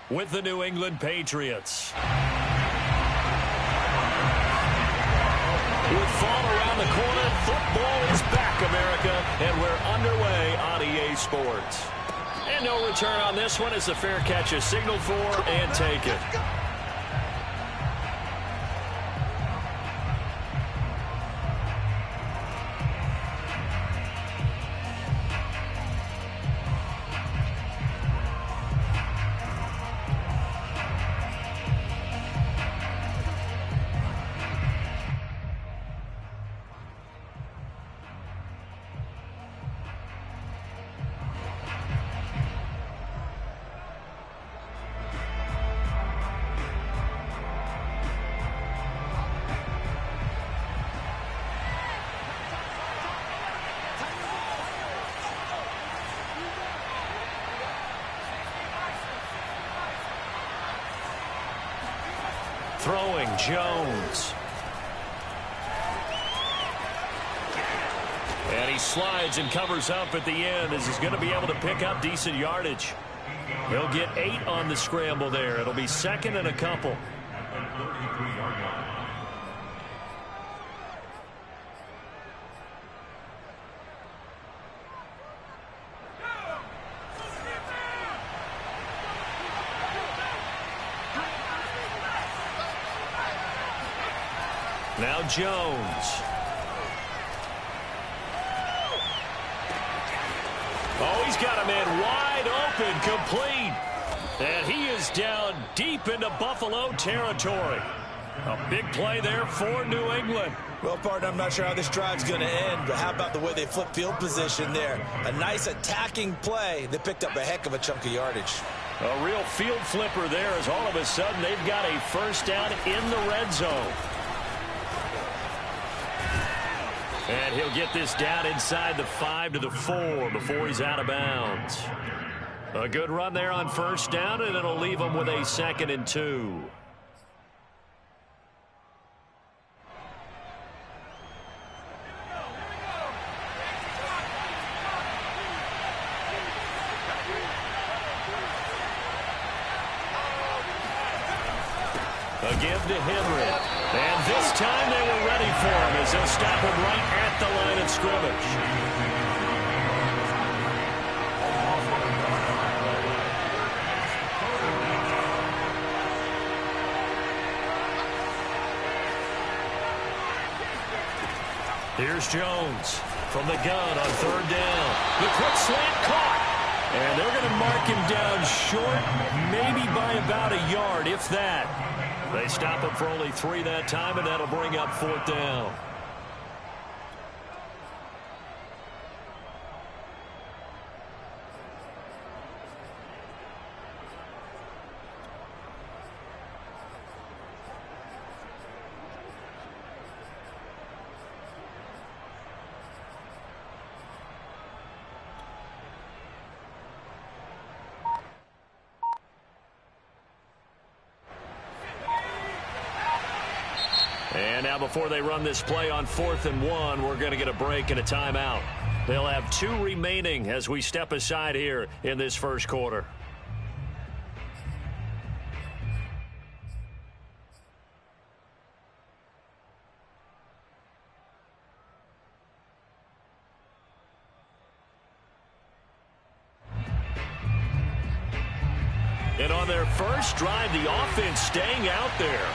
with the New England Patriots. With fall around the corner, football is back, America, and we're underway on EA Sports. And no return on this one as the fair catch is signaled for and taken. Throwing Jones. And he slides and covers up at the end as he's going to be able to pick up decent yardage. He'll get 8 on the scramble there. It'll be second and a couple. Now Jones. Oh, he's got a man wide open, complete. And he is down deep into Buffalo territory. A big play there for New England. Well, partner, I'm not sure how this drive's going to end, but how about the way they flip field position there? A nice attacking play. They picked up a heck of a chunk of yardage. A real field flipper there as all of a sudden they've got a first down in the red zone. And he'll get this down inside the 5 to the 4 before he's out of bounds. A good run there on first down, and it'll leave him with a 2nd and 2. A give to Henry. And this time they were ready for him as they'll stop him right at the line of scrimmage. Here's Jones from the gun on 3rd down. The quick slant caught. And they're going to mark him down short, maybe by about a yard, if that. They stop him for only 3 that time, and that'll bring up 4th down. And now before they run this play on 4th and 1, we're going to get a break and a timeout. They'll have 2 remaining as we step aside here in this first quarter. And on their first drive, the offense staying out there.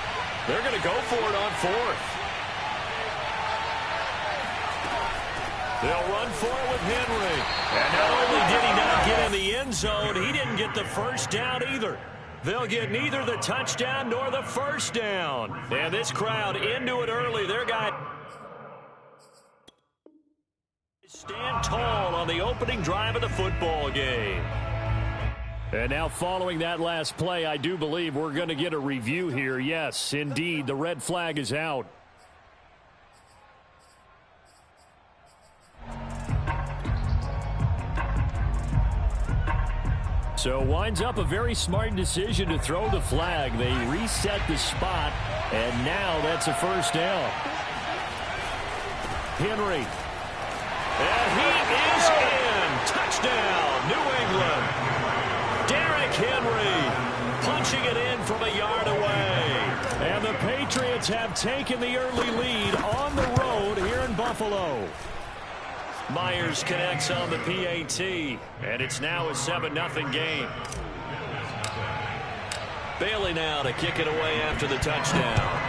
They're going to go for it on 4th. They'll run for it with Henry. And not only did he not get in the end zone, he didn't get the first down either. They'll get neither the touchdown nor the first down. And this crowd into it early. Their guy stand tall on the opening drive of the football game. And now following that last play, I do believe we're going to get a review here. Yes, indeed, the red flag is out. So winds up a very smart decision to throw the flag. They reset the spot, and now that's a first down. Henry. And he is in. Touchdown, New England. Henry punching it in from a yard away. And the Patriots have taken the early lead on the road here in Buffalo. Myers connects on the PAT, and it's now a 7-0 game. Bailey now to kick it away after the touchdown.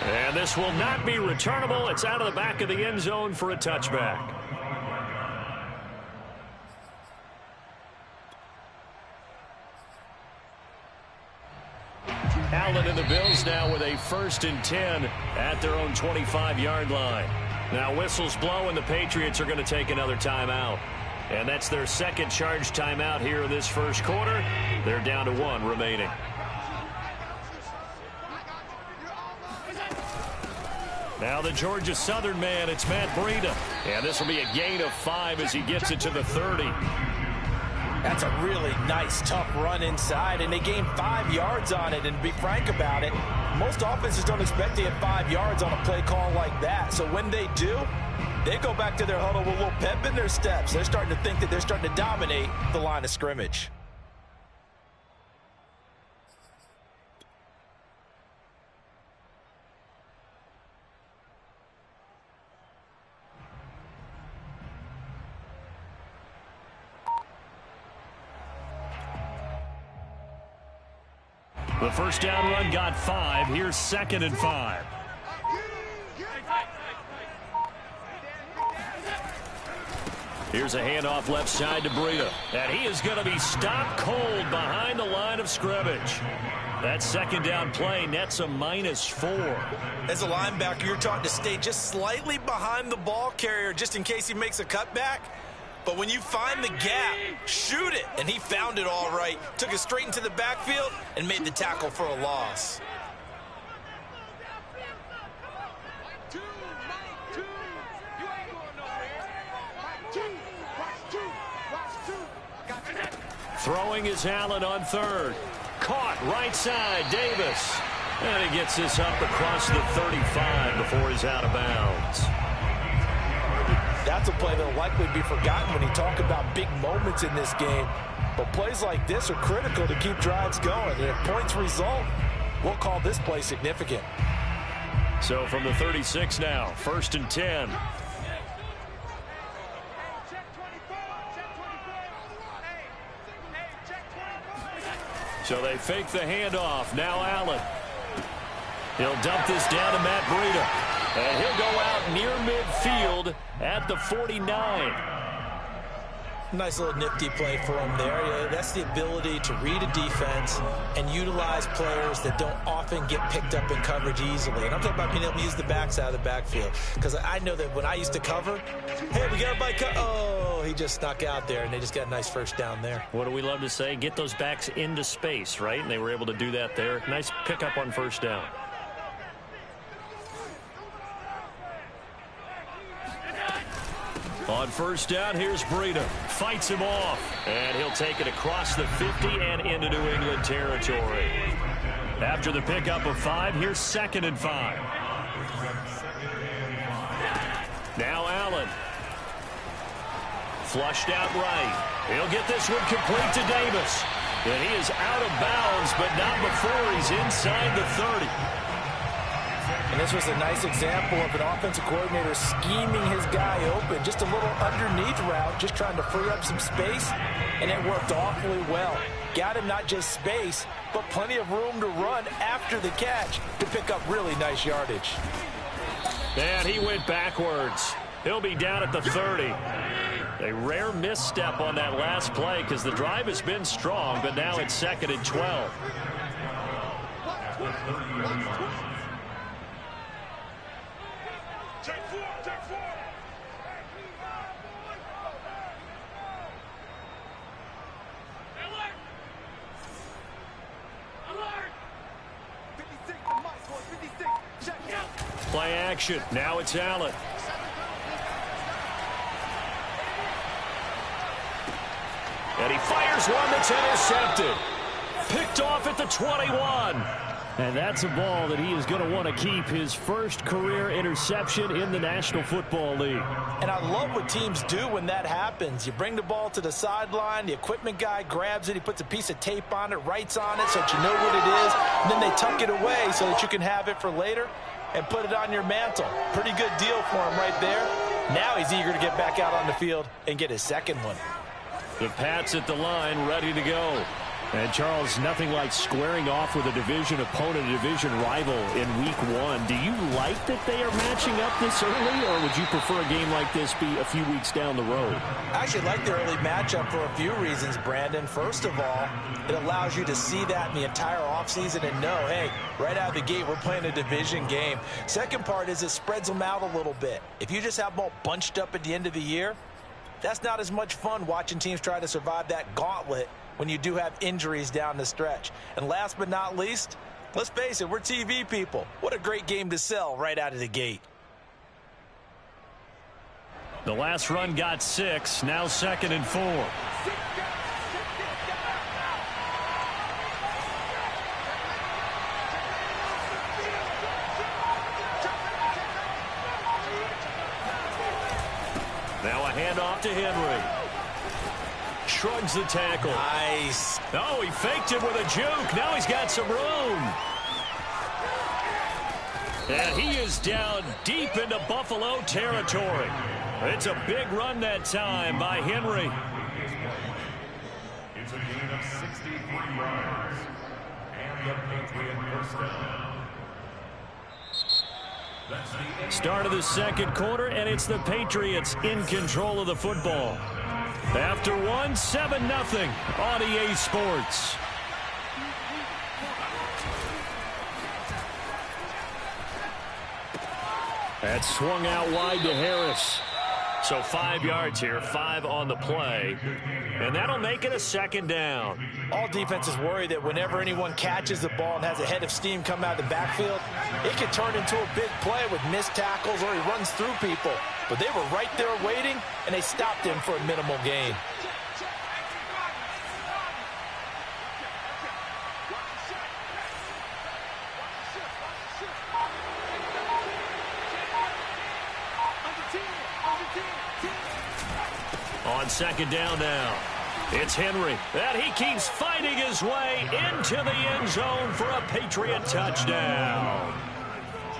And this will not be returnable. It's out of the back of the end zone for a touchback. Allen and the Bills now with a 1st and 10 at their own 25-yard line. Now whistles blow and the Patriots are going to take another timeout. And that's their second charge timeout here in this first quarter. They're down to 1 remaining. Now the Georgia Southern man, it's Matt Breida. And this will be a gain of 5 as he gets it to the 30. That's a really nice, tough run inside, and they gained 5 yards on it. And to be frank about it, most offenses don't expect to get 5 yards on a play call like that. So when they do, they go back to their huddle with a little pep in their steps. They're starting to think that they're starting to dominate the line of scrimmage. The first down run got 5. Here's 2nd and 5. Here's a handoff left side to Breida. And he is going to be stopped cold behind the line of scrimmage. That second down play nets a -4. As a linebacker, you're taught to stay just slightly behind the ball carrier just in case he makes a cutback. But when you find the gap, shoot it. And he found it all right. Took it straight into the backfield and made the tackle for a loss. Throwing is Allen on 3rd. Caught right side, Davis. And he gets this up across the 35 before he's out of bounds. That's a play that will likely be forgotten when you talk about big moments in this game. But plays like this are critical to keep drives going. And if points result, we'll call this play significant. So from the 36 now, 1st and 10. So they fake the handoff. Now Allen. He'll dump this down to Matt Breida. And he'll go out near midfield at the 49. Nice little nifty play for him there. Yeah, that's the ability to read a defense and utilize players that don't often get picked up in coverage easily. And I'm talking about being able to use the backs out of the backfield. Because I know that when I used to cover, hey, we got a bike. Oh, he just snuck out there, and they just got a nice first down there. What do we love to say? Get those backs into space, right? And they were able to do that there. Nice pickup on first down. On first down, here's Breida. Fights him off. And he'll take it across the 50 and into New England territory. After the pickup of 5, here's 2nd and 5. Now Allen. Flushed out right. He'll get this one complete to Davis. And he is out of bounds, but not before he's inside the 30. And this was a nice example of an offensive coordinator scheming his guy open. Just a little underneath route, just trying to free up some space, and it worked awfully well. Got him not just space, but plenty of room to run after the catch to pick up really nice yardage. And he went backwards. He'll be down at the 30. A rare misstep on that last play because the drive has been strong, but now it's 2nd and 12. Play action. Now it's Allen. And he fires one that's intercepted. Picked off at the 21. And that's a ball that he is going to want to keep, his first career interception in the National Football League. And I love what teams do when that happens. You bring the ball to the sideline, the equipment guy grabs it, he puts a piece of tape on it, writes on it so that you know what it is, and then they tuck it away so that you can have it for later and put it on your mantle. Pretty good deal for him right there. Now he's eager to get back out on the field and get his second one. The Pats at the line, ready to go. And, Charles, nothing like squaring off with a division opponent, a division rival in Week 1. Do you like that they are matching up this early, or would you prefer a game like this be a few weeks down the road? I actually like the early matchup for a few reasons, Brandon. First of all, it allows you to see that in the entire offseason and know, hey, right out of the gate, we're playing a division game. Second part is it spreads them out a little bit. If you just have them all bunched up at the end of the year, that's not as much fun watching teams try to survive that gauntlet when you do have injuries down the stretch. And last but not least, let's face it, we're TV people. What a great game to sell right out of the gate. The last run got 6, now 2nd and 4. Now a handoff to Henry. Shrugs the tackle. Nice. Oh, he faked it with a juke. Now he's got some room. And he is down deep into Buffalo territory. It's a big run that time by Henry. It's a gain of 63 yards. And the Patriot first down. Start of the second quarter, and it's the Patriots in control of the football. After 7-0 on EA Sports. That swung out wide to Harris. So 5 yards here, 5 on the play. And that'll make it a 2nd down. All defenses worry that whenever anyone catches the ball and has a head of steam come out of the backfield, it can turn into a big play with missed tackles or he runs through people. But they were right there waiting, and they stopped him for a minimal gain. On 2nd down now, it's Henry. And he keeps fighting his way into the end zone for a Patriot touchdown.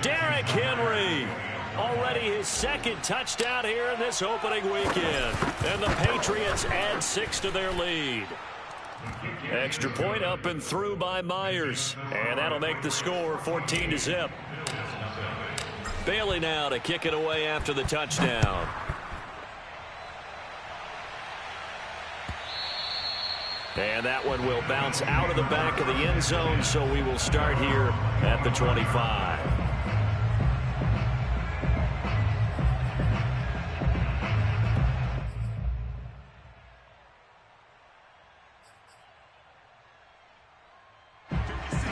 Derrick Henry, already his 2nd touchdown here in this opening weekend. And the Patriots add 6 to their lead. Extra point up and through by Myers. And that'll make the score 14-0. Bailey now to kick it away after the touchdown. And that one will bounce out of the back of the end zone, so we will start here at the 25.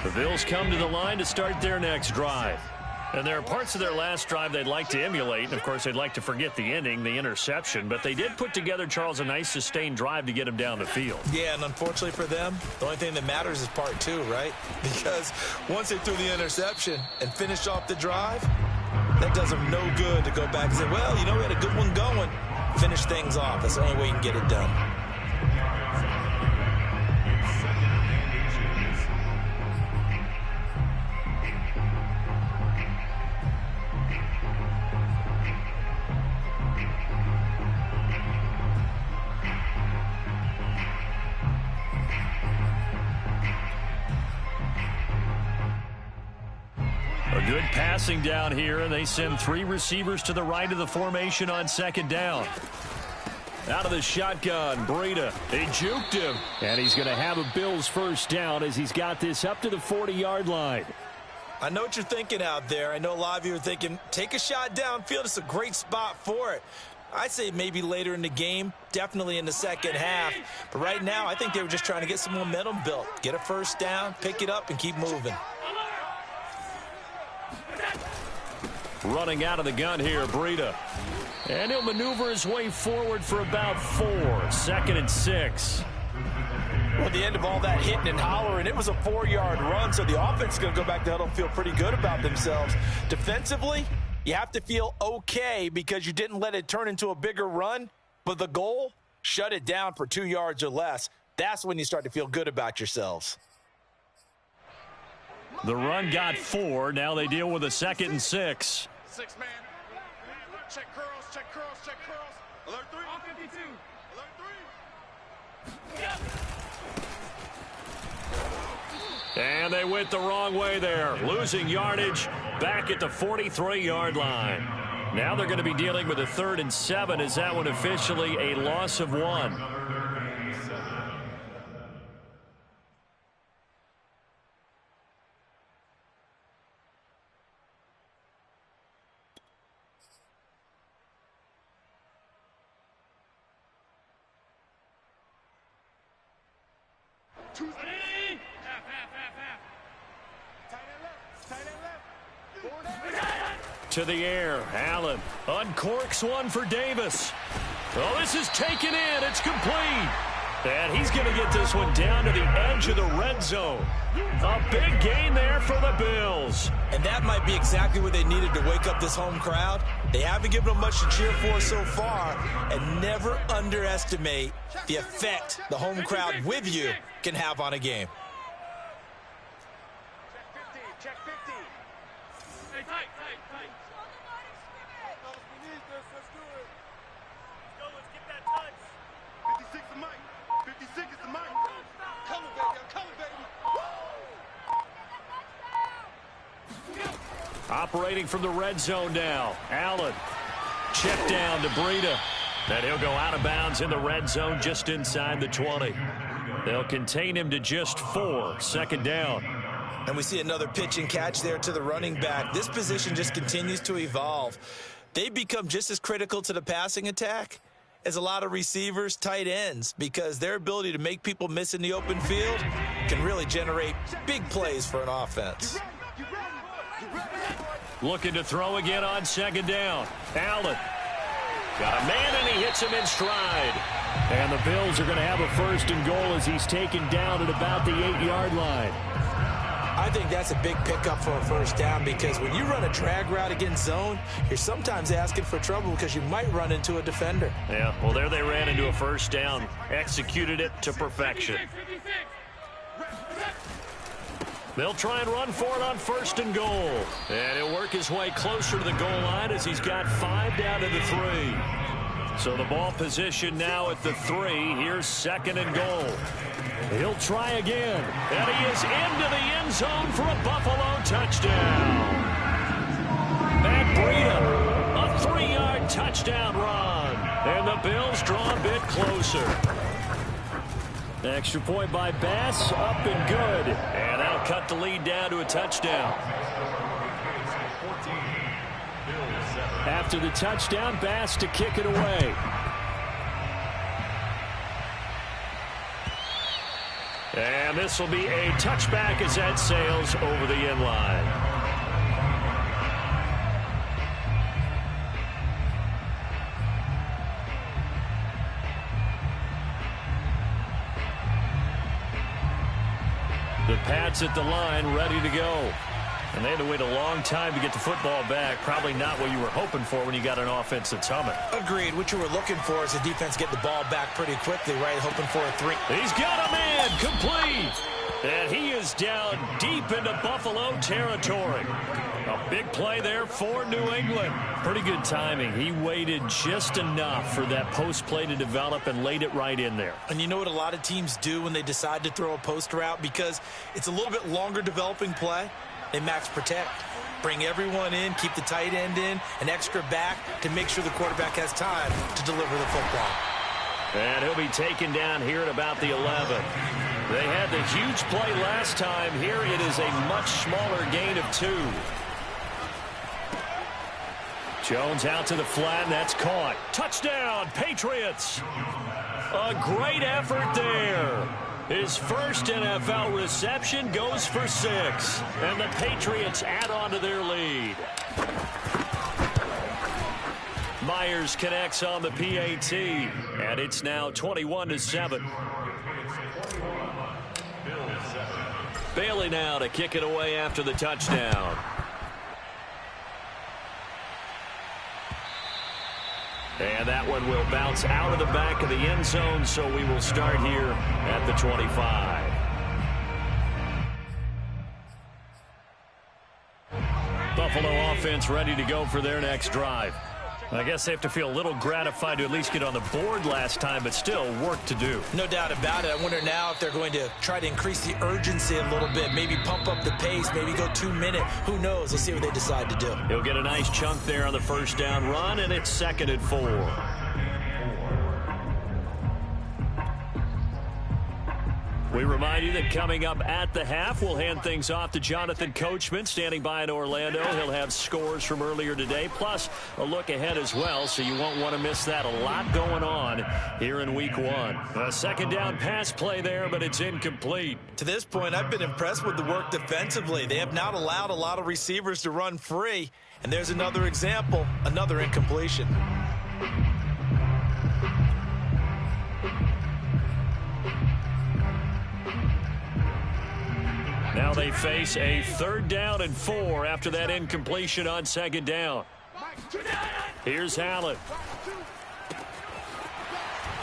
The Bills come to the line to start their next drive. And there are parts of their last drive they'd like to emulate. And, of course, they'd like to forget the ending, the interception. But they did put together, Charles, a nice sustained drive to get him down the field. Yeah, and unfortunately for them, the only thing that matters is part 2, right? Because once they threw the interception and finished off the drive, that does them no good to go back and say, well, you know, we had a good one going. Finish things off. That's the only way you can get it done. A good passing down here, and they send 3 receivers to the right of the formation on 2nd down. Out of the shotgun, Breida. They juked him, and he's going to have a Bills first down as he's got this up to the 40-yard line. I know what you're thinking out there. I know a lot of you are thinking, take a shot downfield. It's a great spot for it. I'd say maybe later in the game, definitely in the second half. But right now, I think they were just trying to get some momentum built. Get a first down, pick it up, and keep moving. Running out of the gun here, Breida. And he'll maneuver his way forward for about 4. 2nd and 6. Well, at the end of all that hitting and hollering, it was a 4-yard run, so the offense is going to go back to huddle and feel pretty good about themselves. Defensively, you have to feel okay because you didn't let it turn into a bigger run, but the goal, shut it down for 2 yards or less. That's when you start to feel good about yourselves. The run got 4. Now they deal with a 2nd and 6. 6 man. Check curls, check curls, check curls. Alert 3. All 52. Alert 3. Yep. And they went the wrong way there. Losing yardage back at the 43-yard line. Now they're going to be dealing with a 3rd and 7. Is that one officially a loss of 1? To the air, Allen uncorks one for Davis. Oh, this is taken in. It's complete. And he's going to get this one down to the edge of the red zone. A big gain there for the Bills. And that might be exactly what they needed to wake up this home crowd. They haven't given them much to cheer for so far. And never underestimate the effect the home crowd with you can have on a game. Check 50. Hey, tight. Let's do it. Let's go, let's get that touch. 56 is Mike. 56 is the Mike. Coming, baby. I'm coming, baby. Operating from the red zone now. Allen. Check down to Breida. And he'll go out of bounds in the red zone just inside the 20. They'll contain him to just 4. 2nd down. And we see another pitch and catch there to the running back. This position just continues to evolve. They become just as critical to the passing attack as a lot of receivers, tight ends, because their ability to make people miss in the open field can really generate big plays for an offense. Looking to throw again on 2nd down. Allen. Got a man, and he hits him in stride. And the Bills are going to have a 1st and goal as he's taken down at about the 8-yard line. I think that's a big pickup for a 1st down because when you run a drag route against zone, you're sometimes asking for trouble because you might run into a defender. Yeah, well, there they ran into a 1st down. Executed it to perfection. They'll try and run for it on 1st and goal. And he'll work his way closer to the goal line as he's got 5 down to the 3. So the ball position now at the 3. Here's 2nd and goal. He'll try again. And he is into the end zone for a Buffalo touchdown. Matt Breida, a 3-yard touchdown run. And the Bills draw a bit closer. Extra point by Bass, up and good. And that'll cut the lead down to a touchdown. After the touchdown, Bass to kick it away. And this will be a touchback as that sails over the end line. The Pats at the line, ready to go. And they had to wait a long time to get the football back. Probably not what you were hoping for when you got an offense that's humming. Agreed. What you were looking for is the defense getting the ball back pretty quickly, right? Hoping for a 3. He's got a man complete. And he is down deep into Buffalo territory. A big play there for New England. Pretty good timing. He waited just enough for that post play to develop and laid it right in there. And you know what a lot of teams do when they decide to throw a post route? Because it's a little bit longer developing play. They max protect, bring everyone in, keep the tight end in, an extra back to make sure the quarterback has time to deliver the football. And he'll be taken down here at about the 11. They had the huge play last time. Here it is a much smaller gain of 2. Jones out to the flat, and that's caught. Touchdown, Patriots. A great effort there. His first NFL reception goes for 6. And the Patriots add on to their lead. Myers connects on the PAT. And it's now 21-7. Bailey now to kick it away after the touchdown. And that one will bounce out of the back of the end zone, so we will start here at the 25. Buffalo offense ready to go for their next drive. I guess they have to feel a little gratified to at least get on the board last time, but still work to do. No doubt about it. I wonder now if they're going to try to increase the urgency a little bit, maybe pump up the pace, maybe go 2 minute. Who knows? Let's see what they decide to do. He'll get a nice chunk there on the first down run, and it's 2nd and 4. We remind you that coming up at the half, we'll hand things off to Jonathan Coachman, standing by in Orlando. He'll have scores from earlier today, plus a look ahead as well, so you won't want to miss that. A lot going on here in Week 1. A 2nd down pass play there, but it's incomplete. To this point, I've been impressed with the work defensively. They have not allowed a lot of receivers to run free, and there's another example, another incompletion. Now they face a 3rd down and 4 after that incompletion on 2nd down. Here's Allen.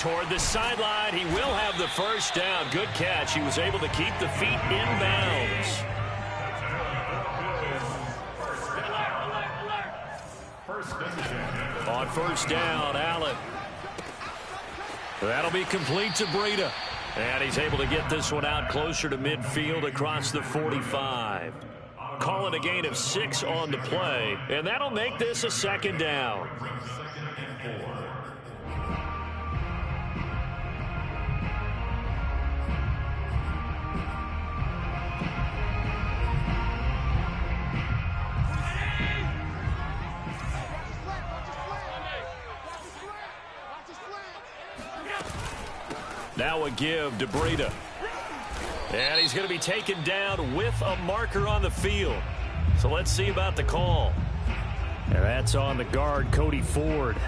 Toward the sideline, he will have the first down. Good catch. He was able to keep the feet in bounds. On 1st down, Allen. That'll be complete to Breida. And he's able to get this one out closer to midfield across the 45. Calling a gain of 6 on the play, and that'll make this a 2nd down. Now a give to Breida. And he's going to be taken down with a marker on the field. So let's see about the call. And that's on the guard, Cody Ford.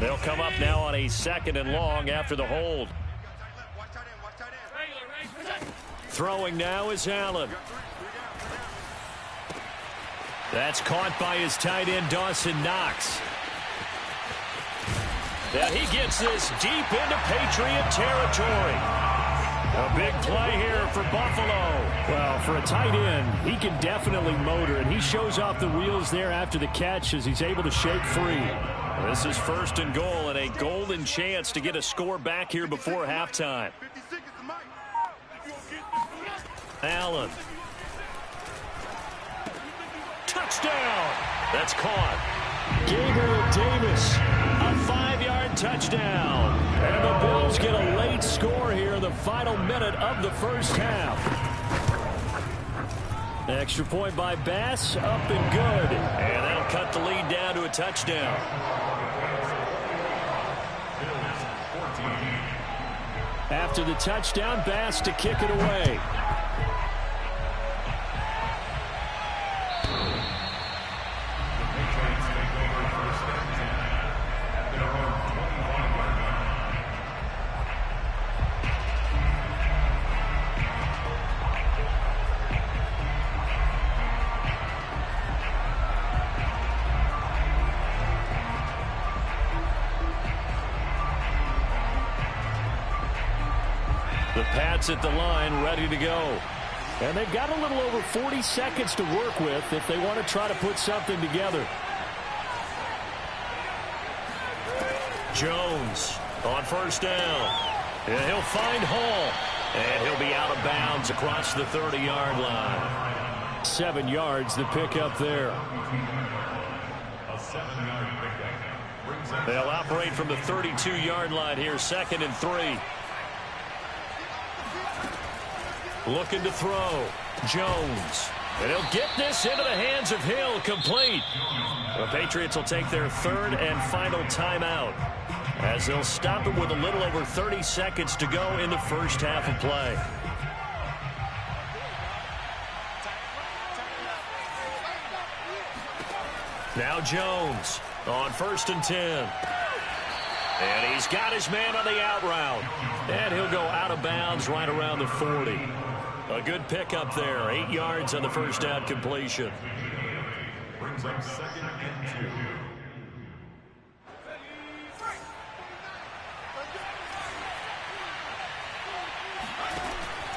They'll come up now on a 2nd and long after the hold. Throwing now is Allen. That's caught by his tight end, Dawson Knox. And he gets this deep into Patriot territory. A big play here for Buffalo. Well, for a tight end, he can definitely motor, and he shows off the wheels there after the catch as he's able to shake free. This is 1st and goal, and a golden chance to get a score back here before halftime. Allen. Touchdown. That's caught. Gabriel Davis. A 5-yard touchdown. And the Bills get a late score here in the final minute of the first half. Extra point by Bass. Up and good. And that'll cut the lead down to a touchdown. After the touchdown, Bass to kick it away. The Pats at the line, ready to go. And they've got a little over 40 seconds to work with if they want to try to put something together. Jones on 1st down. And he'll find Hall. And he'll be out of bounds across the 30-yard line. 7 yards, the pickup there. A 7-yard pickup. They'll operate from the 32-yard line here, 2nd and 3. Looking to throw. Jones. And he'll get this into the hands of Hill. Complete. The Patriots will take their 3rd and final timeout, as they'll stop it with a little over 30 seconds to go in the first half of play. Now Jones on 1st and 10. And he's got his man on the out route. And he'll go out of bounds right around the 40. A good pickup there. 8 yards on the first down completion. Brings up 2nd and 2.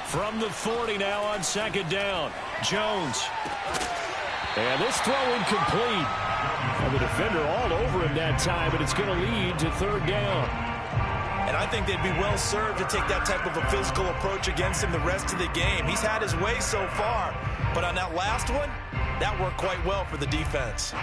From the 40 now on 2nd down. Jones. And this throw incomplete. And the defender all over him that time, but it's going to lead to 3rd down. And I think they'd be well served to take that type of a physical approach against him the rest of the game. He's had his way so far, but on that last one, that worked quite well for the defense.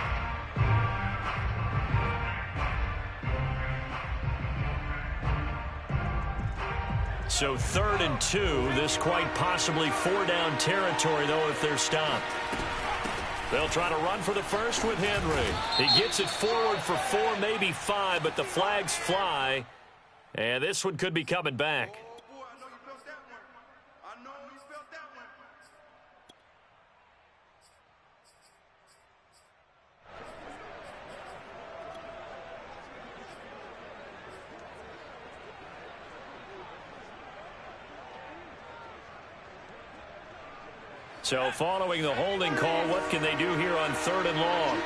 So 3rd and 2, this quite possibly 4-down territory, though, if they're stopped. They'll try to run for the first with Henry. He gets it forward for 4, maybe 5, but the flags fly. And this one could be coming back. Oh, boy, I know you felt that one. I know you felt that one. So following the holding call, what can they do here on 3rd and long?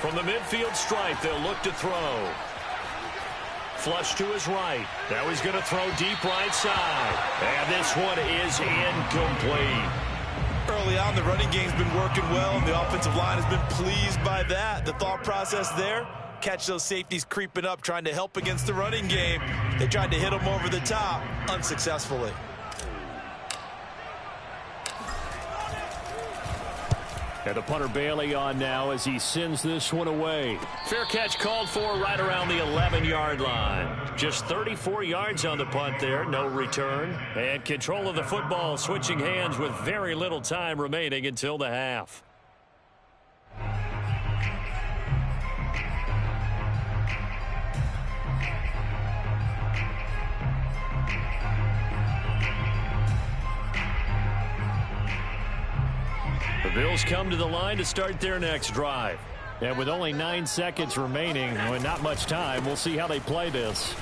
From the midfield stripe, they'll look to throw. Flush to his right. Now he's going to throw deep right side. And this one is incomplete. Early on, the running game's been working well, and the offensive line has been pleased by that. The thought process there, catch those safeties creeping up, trying to help against the running game. They tried to hit them over the top, unsuccessfully. And the punter Bailey on now as he sends this one away. Fair catch called for right around the 11-yard line. Just 34 yards on the punt there, no return. And control of the football switching hands with very little time remaining until the half. The Bills come to the line to start their next drive. And with only 9 seconds remaining, and not much time, we'll see how they play this.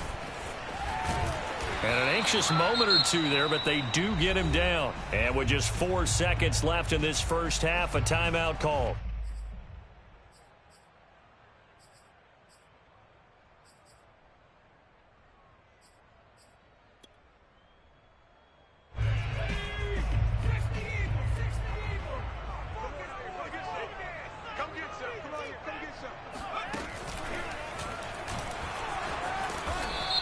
And an anxious moment or two there, but they do get him down. And with just 4 seconds left in this first half, a timeout call.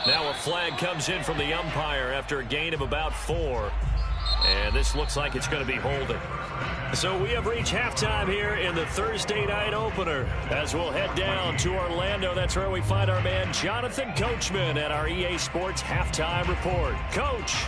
Now a flag comes in from the umpire after a gain of about 4. And this looks like it's going to be holding. So we have reached halftime here in the Thursday night opener. As we'll head down to Orlando, that's where we find our man Jonathan Coachman at our EA Sports Halftime Report. Coach.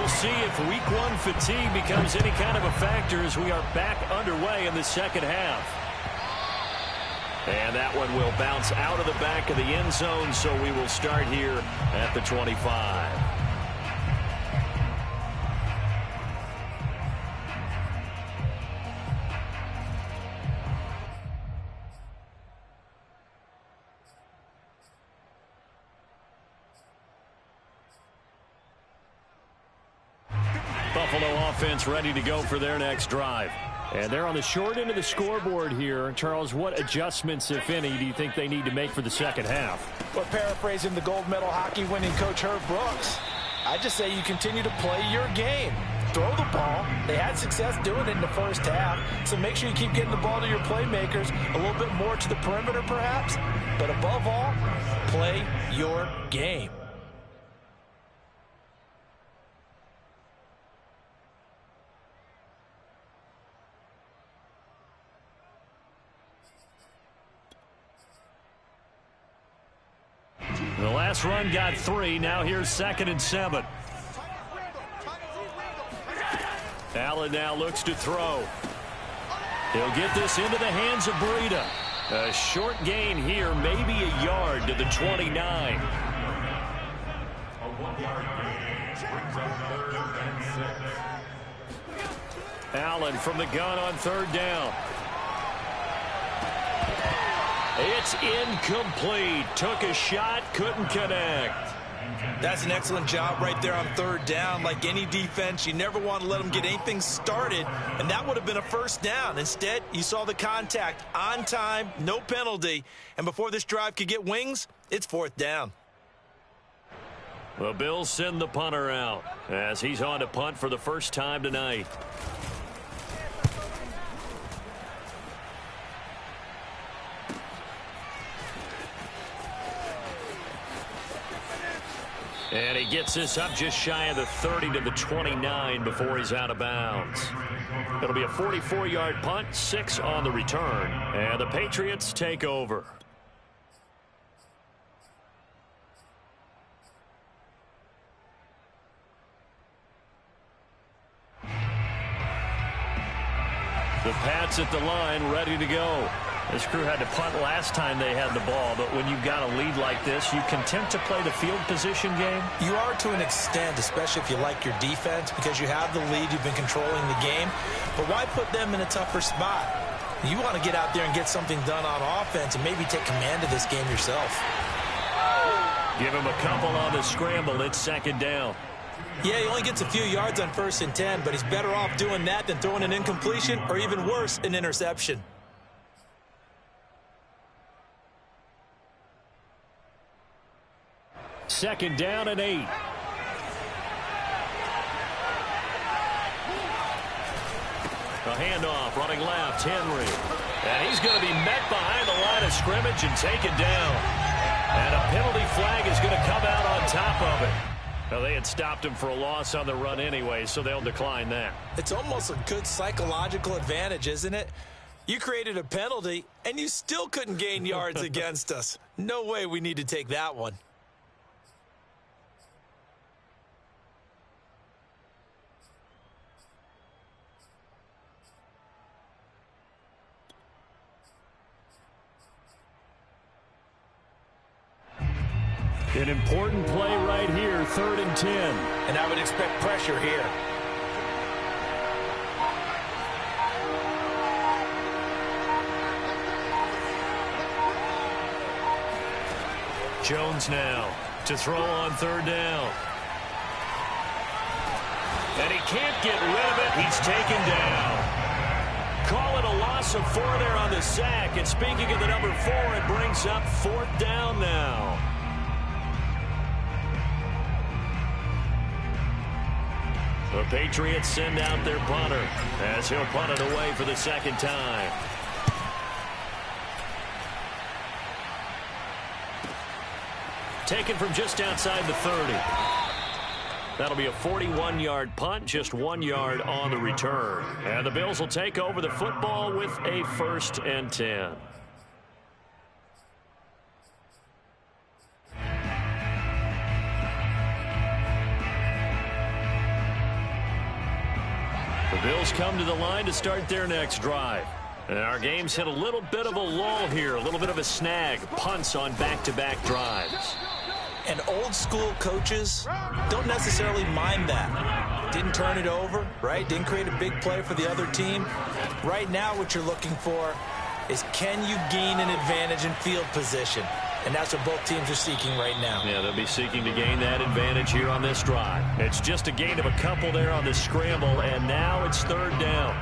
See if week 1 fatigue becomes any kind of a factor as we are back underway in the second half. And that one will bounce out of the back of the end zone, so we will start here at the 25. Buffalo offense ready to go for their next drive. And they're on the short end of the scoreboard here. Charles, what adjustments, if any, do you think they need to make for the second half? Well, paraphrasing the gold medal hockey winning coach Herb Brooks, I just say you continue to play your game. Throw the ball. They had success doing it in the first half, so make sure you keep getting the ball to your playmakers, a little bit more to the perimeter perhaps, but above all, play your game. The last run got 3. Now here's 2nd and 7. Allen now looks to throw. He'll get this into the hands of Breida. A short gain here, maybe a yard to the 29. A 1-yard gain brings up 3rd and 6. Allen from the gun on 3rd down. It's incomplete. Took a shot, couldn't connect. That's an excellent job right there on 3rd down. Like any defense, you never want to let them get anything started, and that would have been a 1st down. Instead, you saw the contact on time, no penalty, and before this drive could get wings, it's 4th down. The Bills send the punter out as he's on to punt for the first time tonight. And he gets this up just shy of the 30 to the 29 before he's out of bounds. It'll be a 44-yard punt, 6 on the return, and the Patriots take over. The Pats at the line, ready to go. This crew had to punt last time they had the ball, but when you've got a lead like this, you content to play the field position game? You are to an extent, especially if you like your defense, because you have the lead, you've been controlling the game. But why put them in a tougher spot? You want to get out there and get something done on offense and maybe take command of this game yourself. Give him a couple on the scramble. It's 2nd down. Yeah, he only gets a few yards on 1st and 10, but he's better off doing that than throwing an incompletion or even worse, an interception. Second down and 8. A handoff, running left, Henry. And he's going to be met behind the line of scrimmage and taken down. And a penalty flag is going to come out on top of it. Now, they had stopped him for a loss on the run anyway, so they'll decline that. It's almost a good psychological advantage, isn't it? You created a penalty, and you still couldn't gain yards against us. No way we need to take that one. An important play right here, 3rd and 10. And I would expect pressure here. Jones now to throw on 3rd down. And he can't get rid of it. He's taken down. Call it a loss of 4 there on the sack. And speaking of the number 4, it brings up 4th down now. The Patriots send out their punter as he'll punt it away for the 2nd time. Taken from just outside the 30. That'll be a 41-yard punt, just 1 yard on the return. And the Bills will take over the football with a 1st and 10. The Bills come to the line to start their next drive. And our game's hit a little bit of a lull here, a little bit of a snag. Punts on back-to-back drives. And old-school coaches don't necessarily mind that. Didn't turn it over, right? Didn't create a big play for the other team. Right now what you're looking for is, can you gain an advantage in field position? And that's what both teams are seeking right now. Yeah, they'll be seeking to gain that advantage here on this drive. It's just a gain of a couple there on the scramble, and now it's 3rd down.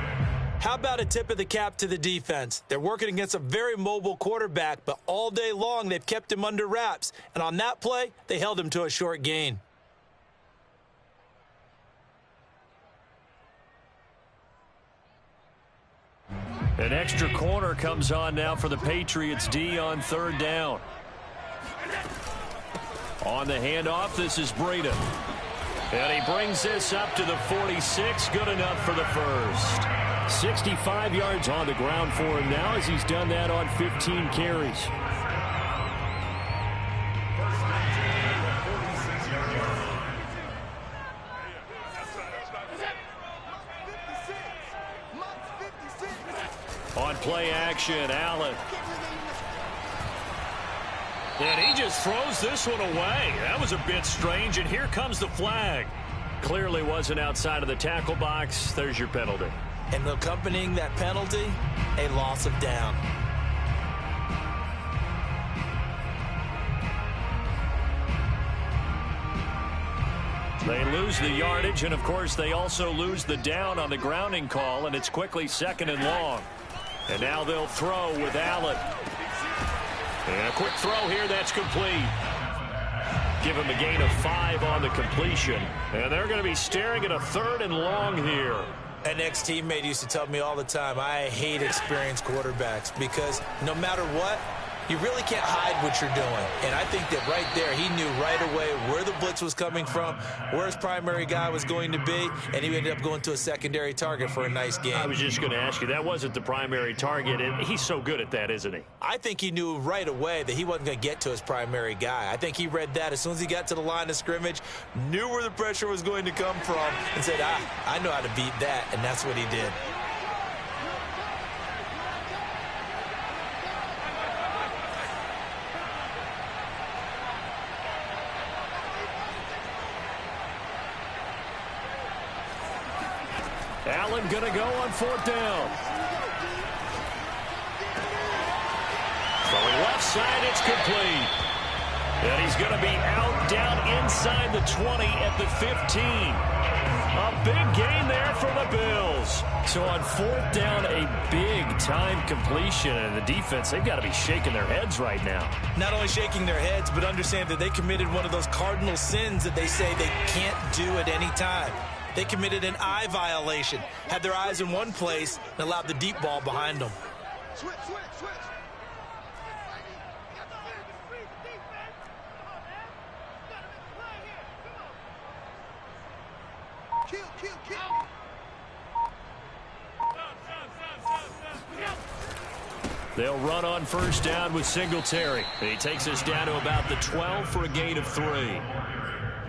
How about a tip of the cap to the defense? They're working against a very mobile quarterback, but all day long they've kept him under wraps. And on that play, they held him to a short gain. An extra corner comes on now for the Patriots D on 3rd down. On the handoff, this is Breida. And he brings this up to the 46. Good enough for the 1st. 65 yards on the ground for him now as he's done that on 15 carries. play action. Allen. And he just throws this one away. That was a bit strange, and here comes the flag. Clearly wasn't outside of the tackle box. There's your penalty. And accompanying that penalty, a loss of down. They lose the yardage, and of course they also lose the down on the grounding call, and it's quickly 2nd and long. And now they'll throw with Allen. And a quick throw here, that's complete. Give him a gain of 5 on the completion. And they're going to be staring at a 3rd and long here. An ex-teammate used to tell me all the time, I hate experienced quarterbacks because no matter what, you really can't hide what you're doing. And I think that right there, he knew right away where the blitz was coming from, where his primary guy was going to be, and he ended up going to a secondary target for a nice game. I was just going to ask you, that wasn't the primary target, and he's so good at that, isn't he? I think he knew right away that he wasn't going to get to his primary guy. I think he read that as soon as he got to the line of scrimmage, knew where the pressure was going to come from, and said, I know how to beat that, and that's what he did. Allen going to go on 4th down. Throwing left side, it's complete. And he's going to be out down inside the 20 at the 15. A big gain there for the Bills. So on 4th down, a big-time completion. And the defense, they've got to be shaking their heads right now. Not only shaking their heads, but understand that they committed one of those cardinal sins that they say they can't do at any time. They committed an eye violation, had their eyes in one place, and allowed the deep ball behind them. Switch. Kill. They'll run on 1st down with Singletary. He takes us down to about the 12 for a gain of 3.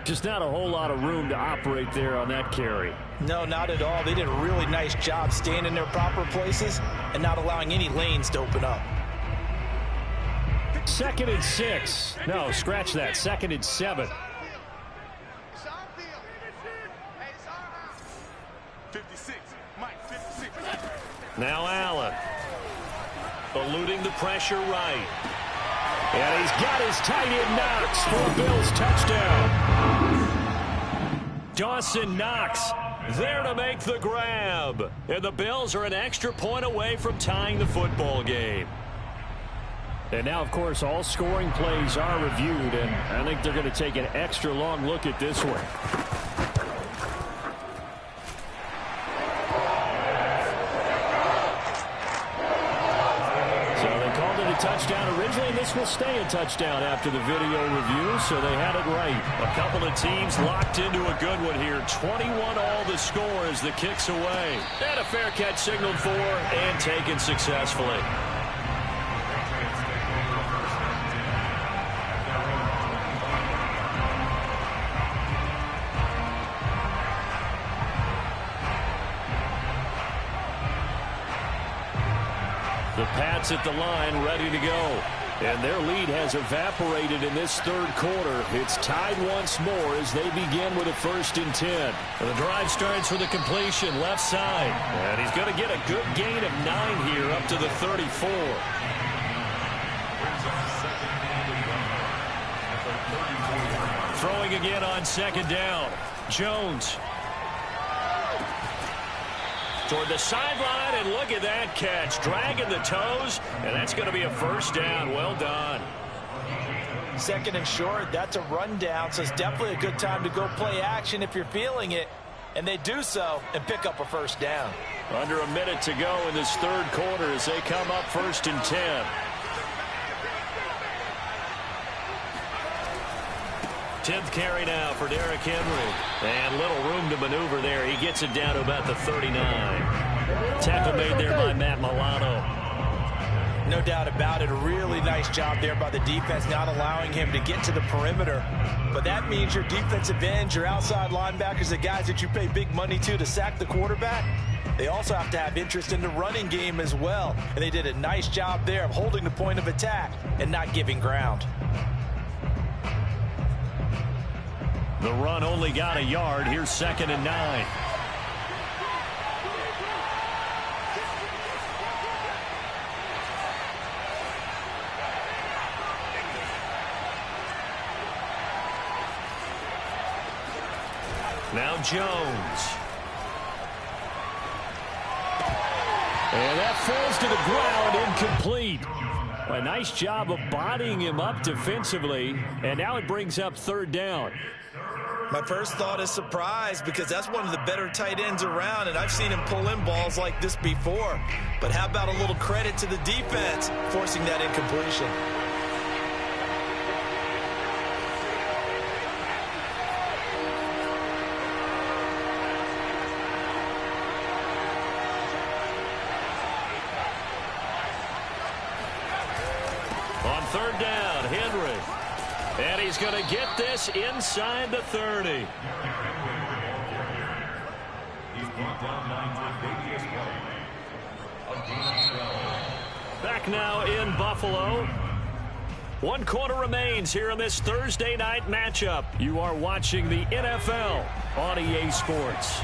Just not a whole lot of room to operate there on that carry. No, not at all. They did a really nice job staying in their proper places and not allowing any lanes to open up. 2nd and 6. No, scratch that. 2nd and 7. It's our deal. Hey, it's our house. 56. Mike, 56. Now Allen. Eluding the pressure right. And he's got his tight end Knox for a Bills touchdown. Dawson Knox there to make the grab. And the Bills are an extra point away from tying the football game. And now, of course, all scoring plays are reviewed, and I think they're going to take an extra long look at this one. Touchdown originally, and this will stay a touchdown after the video review, so they had it right. A couple of teams locked into a good one here. 21 all the score as the kick's away. And a fair catch signaled for and taken successfully. The Pats at the line, ready to go. And their lead has evaporated in this 3rd quarter. It's tied once more as they begin with a 1st and 10. And the drive starts with a completion left side. And he's going to get a good gain of 9 here up to the 34. Throwing again on 2nd down. Jones. Toward the sideline, and look at that catch. Dragging the toes, and that's going to be a 1st down. Well done. 2nd and short, that's a rundown, so it's definitely a good time to go play action if you're feeling it. And they do so and pick up a 1st down. Under a minute to go in this 3rd quarter as they come up 1st and 10. 10th carry now for Derrick Henry. And little room to maneuver there. He gets it down to about the 39. Tackle made there by Matt Milano. No doubt about it. A really nice job there by the defense, not allowing him to get to the perimeter. But that means your defensive ends, your outside linebackers, the guys that you pay big money to sack the quarterback, They also have to have interest in the running game as well. And they did a nice job there of holding the point of attack and not giving ground. The run only got a yard. Here's 2nd and 9. Now Jones. And that falls to the ground, incomplete. A nice job of bodying him up defensively, and now it brings up 3rd down. My first thought is surprise, because that's one of the better tight ends around, and I've seen him pull in balls like this before. But how about a little credit to the defense forcing that incompletion? On 3rd down, Henry. And he's going to get this inside the 30. He's brought down 9 for previous play. Back now in Buffalo. 1 quarter remains here in this Thursday night matchup. You are watching the NFL on EA Sports.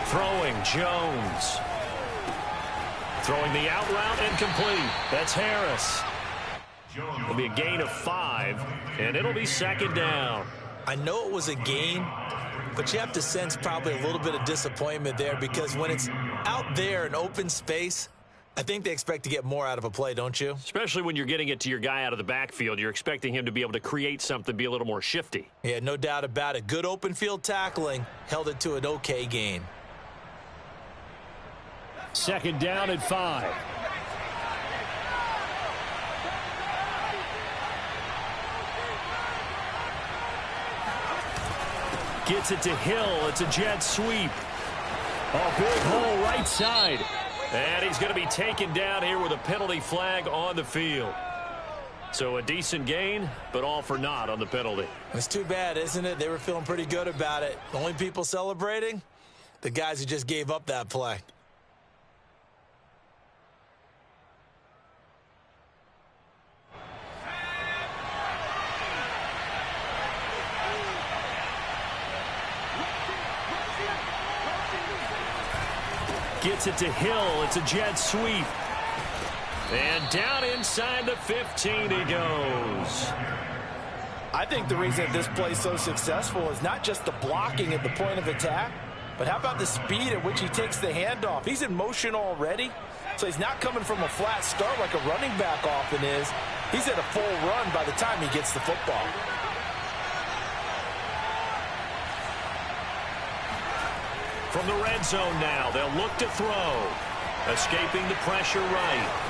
Throwing Jones. Throwing the out route incomplete. That's Harris. It'll be a gain of 5, and it'll be 2nd down. I know it was a gain, but you have to sense probably a little bit of disappointment there, because when it's out there in open space, I think they expect to get more out of a play, don't you? Especially when you're getting it to your guy out of the backfield. You're expecting him to be able to create something, be a little more shifty. Yeah, no doubt about it. Good open field tackling held it to an okay gain. 2nd down and 5. Gets it to Hill. It's a jet sweep. A big hole right side. And he's going to be taken down here with a penalty flag on the field. So a decent gain, but all for naught on the penalty. It's too bad, isn't it? They were feeling pretty good about it. The only people celebrating? The guys who just gave up that play. Gets it to Hill. It's a jet sweep. And down inside the 15 he goes. I think the reason this play is so successful is not just the blocking at the point of attack, but how about the speed at which he takes the handoff? He's in motion already, so he's not coming from a flat start like a running back often is. He's at a full run by the time he gets the football. From the red zone now, they'll look to throw. Escaping the pressure right.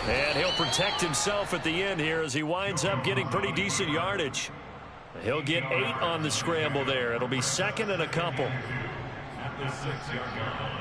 And he'll protect himself at the end here as he winds up getting pretty decent yardage. He'll get 8 on the scramble there. It'll be 2nd and a couple. At the 6-yard line.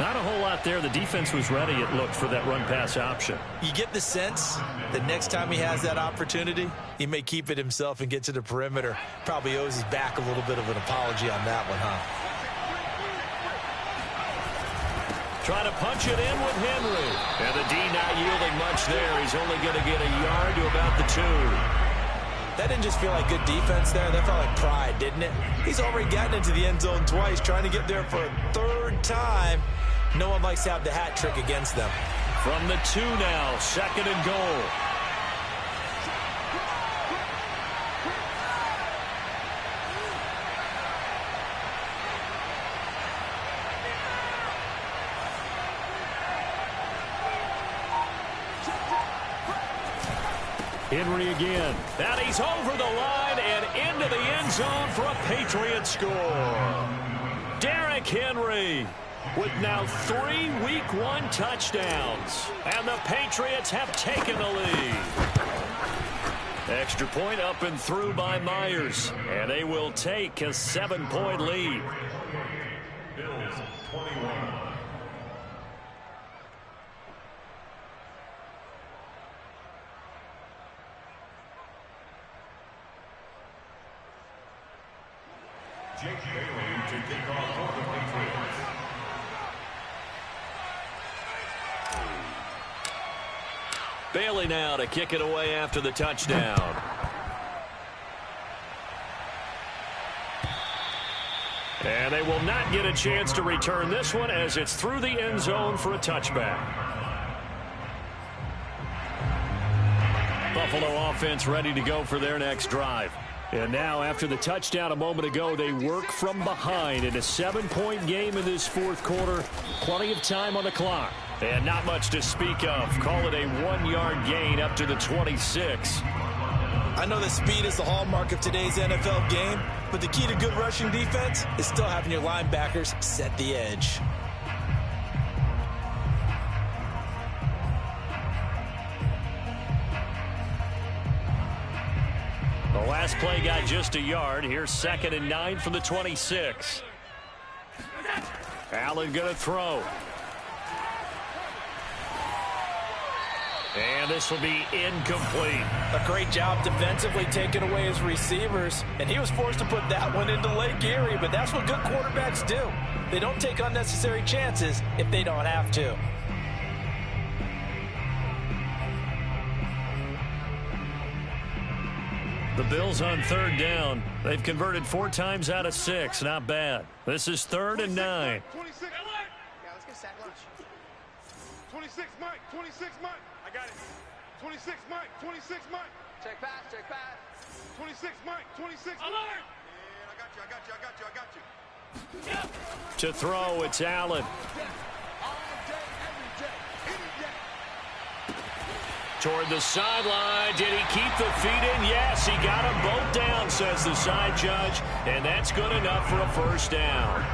Not a whole lot there. The defense was ready, it looked, for that run-pass option. You get the sense that next time he has that opportunity, he may keep it himself and get to the perimeter. Probably owes his back a little bit of an apology on that one, huh? Trying to punch it in with Henry. And the D not yielding much there. He's only going to get a yard to about the 2. That didn't just feel like good defense there. That felt like pride, didn't it? He's already gotten into the end zone twice, trying to get there for a 3rd time. No one likes to have the hat trick against them. From the 2 now, 2nd and goal. Henry again. And he's over the line and into the end zone for a Patriot score. Derrick Henry. with now 3 Week 1 touchdowns. And the Patriots have taken the lead. Extra point up and through by Myers. And they will take a 7-point lead. Bills 21. Jake Bailey to kick off for the Patriots. Bailey now to kick it away after the touchdown. And they will not get a chance to return this one as it's through the end zone for a touchback. Buffalo offense ready to go for their next drive. And now, after the touchdown a moment ago, they work from behind in a 7-point game in this fourth quarter. Plenty of time on the clock. And not much to speak of. Call it a 1-yard gain up to the 26. I know that speed is the hallmark of today's NFL game, but the key to good rushing defense is still having your linebackers set the edge. The last play got just a yard. Here's 2nd and 9 from the 26. Allen going to throw. And this will be incomplete. A great job defensively taking away his receivers, and he was forced to put that one into Lake Erie, but that's what good quarterbacks do. They don't take unnecessary chances if they don't have to. The Bills on 3rd down. They've converted 4 times out of 6. Not bad. This is 3rd and 9. 26. Yeah, let's get sack lunch. 26, Mike. 26, Mike. I got it. 26, Mike. 26, Mike. Check pass, check pass. 26, Mike. 26, Mike. Alert! Yeah, I got you. To throw, it's Allen. Toward the sideline. Did he keep the feet in? Yes, he got them both down, says the side judge. And that's good enough for a first down.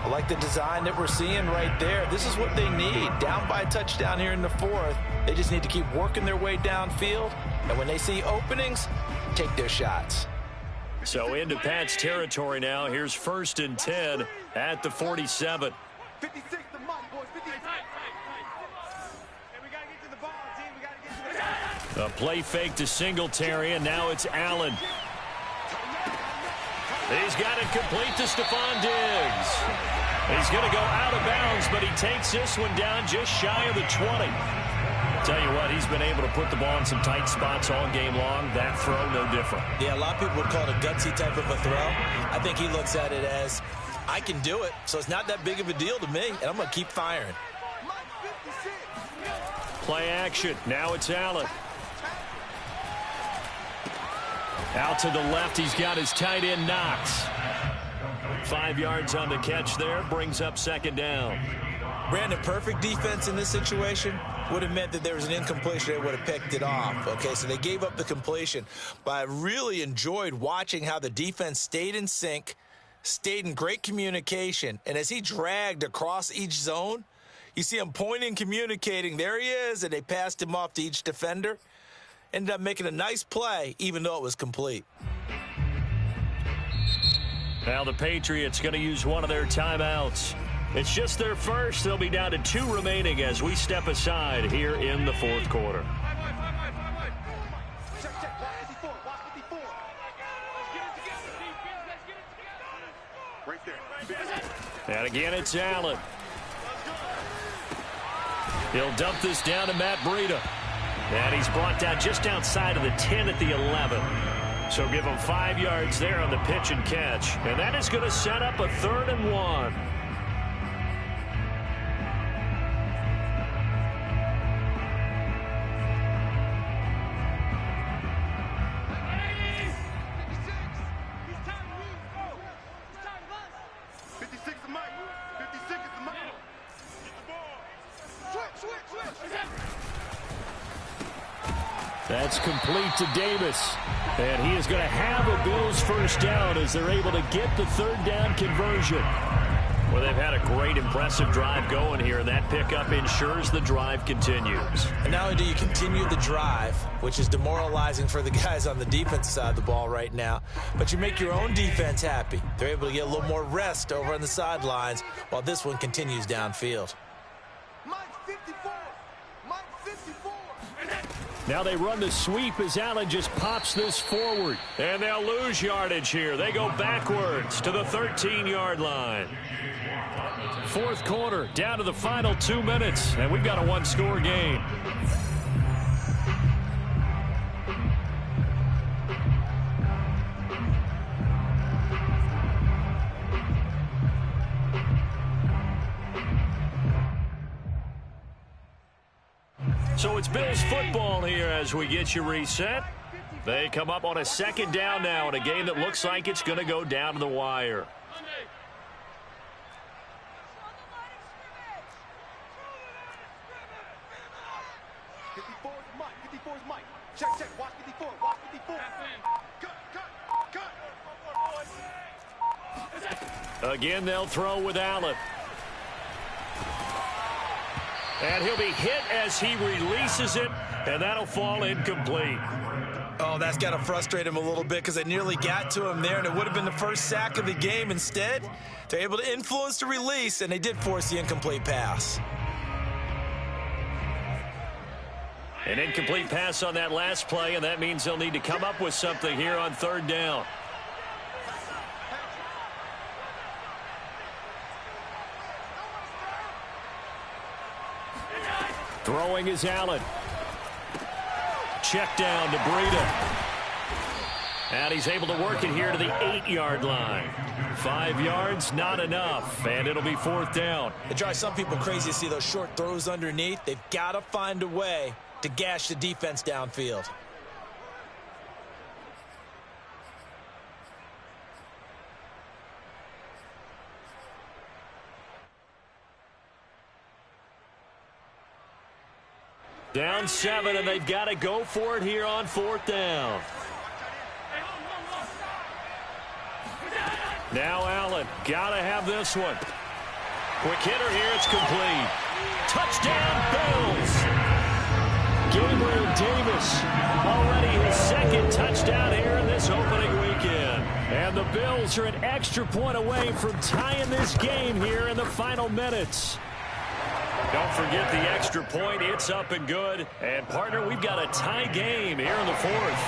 I like the design that we're seeing right there. This is what they need. Down by a touchdown here in the 4th. They just need to keep working their way downfield. And when they see openings, take their shots. So into Pat's territory now. Here's 1st and 10 at the 47. 56 to Mike, boys. 56. We got to get to the ball, team. We got to get to the ball. A play fake to Singletary, and now it's Allen. He's got it complete to Stephon Diggs. He's going to go out of bounds, but he takes this one down just shy of the 20. Tell you what, he's been able to put the ball in some tight spots all game long. That throw, no different. Yeah, a lot of people would call it a gutsy type of a throw. I think he looks at it as, I can do it, so it's not that big of a deal to me, and I'm going to keep firing. Play action. Now it's Allen. Out to the left, he's got his tight end Knox. 5 yards on the catch there, brings up 2nd down. Brandon, perfect defense in this situation would have meant that there was an incompletion. They would have picked it off. Okay, so they gave up the completion. But I really enjoyed watching how the defense stayed in sync, stayed in great communication. And as he dragged across each zone, you see him pointing, communicating. There he is, and they passed him off to each defender. Ended up making a nice play, even though it was complete. Now the Patriots going to use one of their timeouts. It's just their first. They'll be down to 2 remaining as we step aside here in the 4th quarter. Right there. And again, it's Allen. He'll dump this down to Matt Breida. And he's brought down just outside of the 10 at the 11. So give him 5 yards there on the pitch and catch. And that is going to set up a 3rd and 1. That's complete to Davis. And he is going to have a Bills first down as they're able to get the 3rd down conversion. Well, they've had a great, impressive drive going here, and that pickup ensures the drive continues. And not only do you continue the drive, which is demoralizing for the guys on the defense side of the ball right now, but you make your own defense happy. They're able to get a little more rest over on the sidelines while this one continues downfield. Mike 54. Mike 54. Now they run the sweep as Allen just pops this forward. And they'll lose yardage here. They go backwards to the 13-yard line. Fourth quarter, down to the final 2 minutes, and we've got a one-score game. So it's Bills football here as we get you reset. They come up on a second down now in a game that looks like it's going to go down to the wire. 54 is Mike. 54 is Mike. Check, check. Watch 54. Watch 54. Cut. Again, they'll throw with Allen. And he'll be hit as he releases it, and that'll fall incomplete. Oh, that's got to frustrate him a little bit because they nearly got to him there, and it would have been the first sack of the game. Instead, they're able to influence the release, and they did force the incomplete pass. An incomplete pass on that last play, and that means they'll need to come up with something here on third down. Throwing is Allen. Check down to Breida. And he's able to work it here to the 8-yard line. 5 yards, not enough, and it'll be fourth down. It drives some people crazy to see those short throws underneath. They've got to find a way to gash the defense downfield. Down 7, and they've got to go for it here on fourth down. Now Allen, got to have this one. Quick hitter here, it's complete. Touchdown, Bills. Gabriel Davis, already his second touchdown here in this opening weekend. And the Bills are an extra point away from tying this game here in the final minutes. Don't forget the extra point. It's up and good. And, partner, we've got a tie game here in the fourth.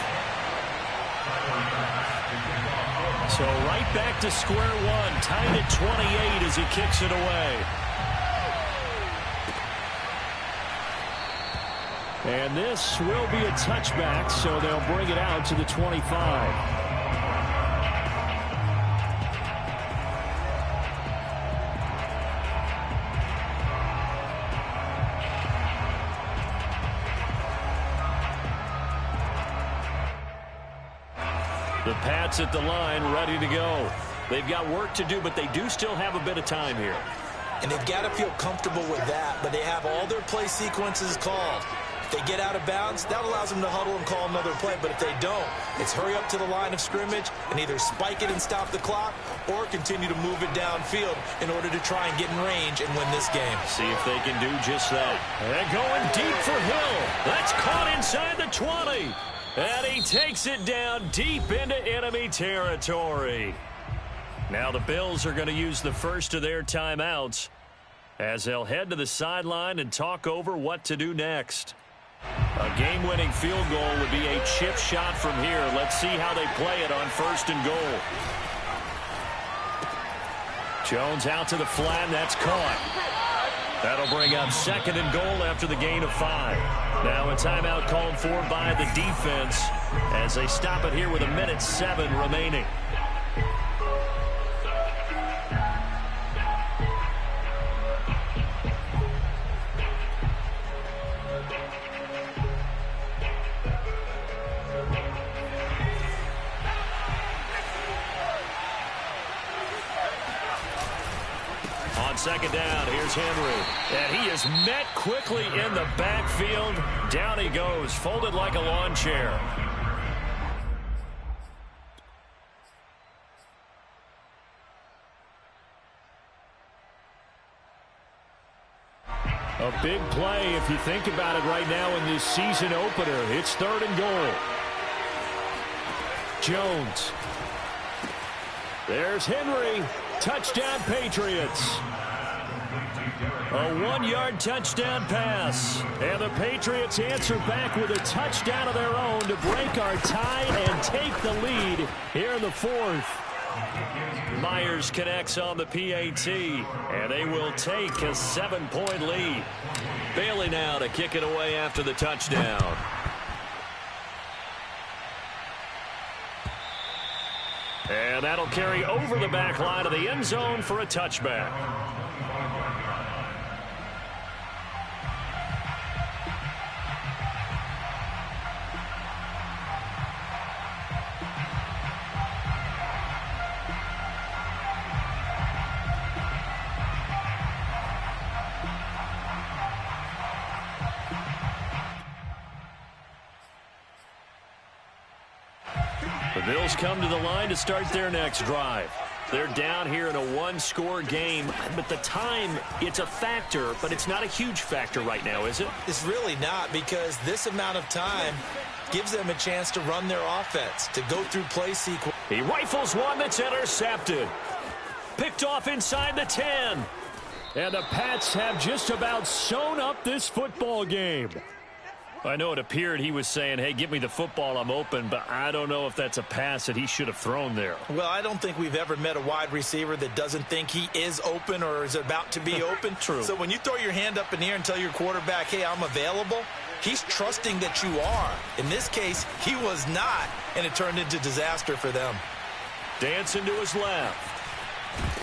So right back to square one, tied at 28 as he kicks it away. And this will be a touchback, so they'll bring it out to the 25. The Pats at the line, ready to go. They've got work to do, but they do still have a bit of time here. And they've got to feel comfortable with that, but they have all their play sequences called. If they get out of bounds, that allows them to huddle and call another play. But if they don't, it's hurry up to the line of scrimmage and either spike it and stop the clock or continue to move it downfield in order to try and get in range and win this game. See if they can do just that. And going deep for Hill. That's caught inside the 20. And he takes it down deep into enemy territory. Now the Bills are going to use the first of their timeouts as they'll head to the sideline and talk over what to do next. A game-winning field goal would be a chip shot from here. Let's see how they play it on first and goal. Jones out to the flat. That's caught. That'll bring up second and goal after the gain of 5. Now a timeout called for by the defense as they stop it here with 1:07 remaining. Second down, here's Henry. And he is met quickly in the backfield. Down he goes, folded like a lawn chair. A big play if you think about it right now in this season opener. It's 3rd and goal. Jones. There's Henry. Touchdown, Patriots. A 1-yard touchdown pass. And the Patriots answer back with a touchdown of their own to break our tie and take the lead here in the 4th. Myers connects on the PAT, and they will take a 7-point lead. Bailey now to kick it away after the touchdown. And that'll carry over the back line of the end zone for a touchback. The Bills come to the line to start their next drive. They're down here in a 1-score game, but the time, it's a factor, but it's not a huge factor right now, is it? It's really not, because this amount of time gives them a chance to run their offense, to go through play sequence. He rifles one that's intercepted. Picked off inside the 10. And the Pats have just about sewn up this football game. I know it appeared he was saying, hey, give me the football, I'm open, but I don't know if that's a pass that he should have thrown there. Well, I don't think we've ever met a wide receiver that doesn't think he is open or is about to be open. True. So when you throw your hand up in the air and tell your quarterback, hey, I'm available, he's trusting that you are. In this case, he was not, and it turned into disaster for them. Dancing to his left.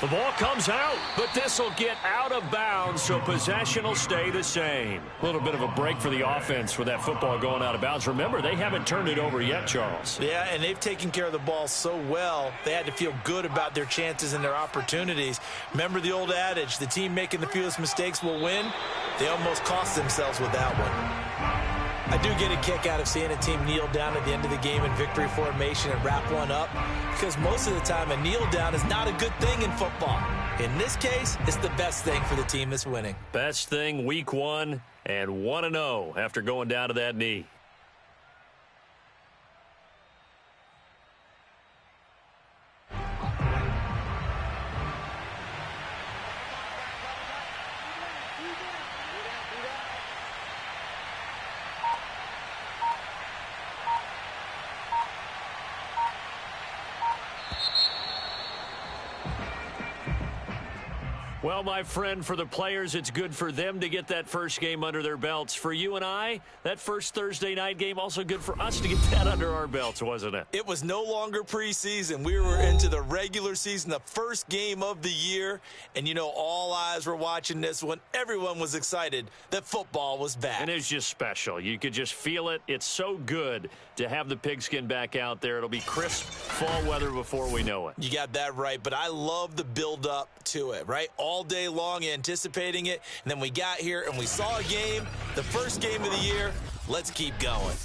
The ball comes out, but this will get out of bounds, so possession will stay the same. A little bit of a break for the offense with that football going out of bounds. Remember, they haven't turned it over yet, Charles. Yeah, and they've taken care of the ball so well, they had to feel good about their chances and their opportunities. Remember the old adage, the team making the fewest mistakes will win? They almost cost themselves with that one. I do get a kick out of seeing a team kneel down at the end of the game in victory formation and wrap one up, because most of the time a kneel down is not a good thing in football. In this case, it's the best thing for the team that's winning. Best thing week 1 and 1-0 after going down to that knee. Well, my friend, for the players, it's good for them to get that first game under their belts. For you and I, that first Thursday night game, also good for us to get that under our belts, wasn't it? It was no longer preseason. We were into the regular season, the first game of the year. And, you know, all eyes were watching this one. Everyone was excited that football was back. And it was just special. You could just feel it. It's so good to have the pigskin back out there. It'll be crisp fall weather before we know it. You got that right, but I love the build-up to it, right? All day long anticipating it, and then we got here and we saw a game, the first game of the year. Let's keep going.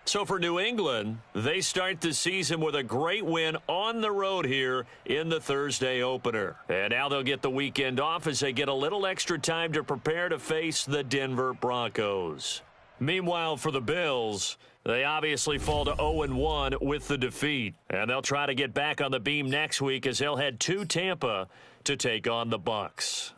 So for New England, they start the season with a great win on the road here in the Thursday opener. And now they'll get the weekend off as they get a little extra time to prepare to face the Denver Broncos. Meanwhile, for the Bills, they obviously fall to 0-1 with the defeat. And they'll try to get back on the beam next week as they'll head to Tampa to take on the Bucs.